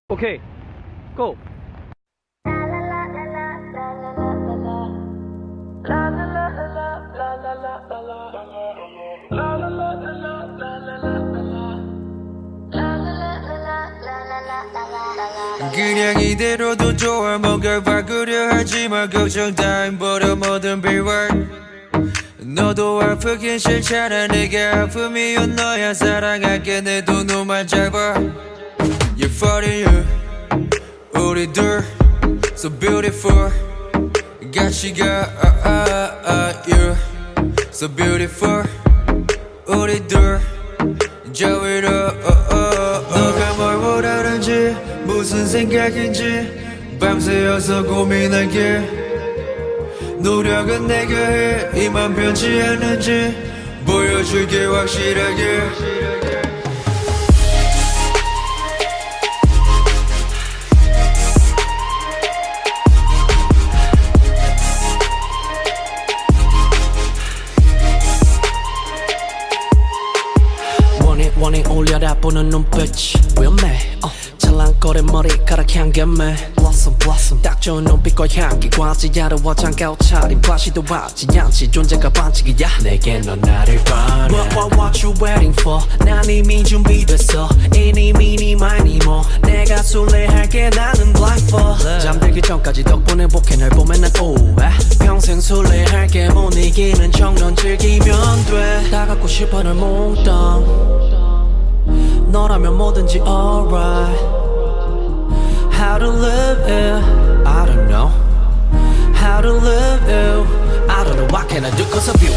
오케이, 고! 그냥 이대로도 좋아 뭔가 바꾸려 하지마 걱정 따윈보다 뭐든 비워 너도 아프긴 싫잖아 내가 아픔이면 너야 사랑할게 내 두 눈만 잡아 You're funny you 우리 둘 So beautiful 같이 가 You So beautiful 우리 둘 저 위로 너가 뭘 원하는지 무슨 생각인지 밤새워서 고민할게 노력은 내가 해 이만 변치 않는지 보여줄게 확실하게 원해 올려다 보는 눈빛 위험해 찰랑거린 머리카락 향기에 blossom 딱 좋은 눈빛과 향기 과지야로 화장가 차린 과시도 하지 않지 존재가 반칙이야 내게 넌 나를 바래 What you waiting for 난 이미 준비됐어 이니 미니 마니 뭐 내가 술래할게 나는 blindfold 잠들기 전까지 덕분에 복해 널 보면 난 오해 평생 술래할게 못 이기는 척 넌 즐기면 돼 다 갖고 싶어 널 몽땅 너라면 뭐든지 alright How to live it I don't know How to live it I don't know what can I do cause of you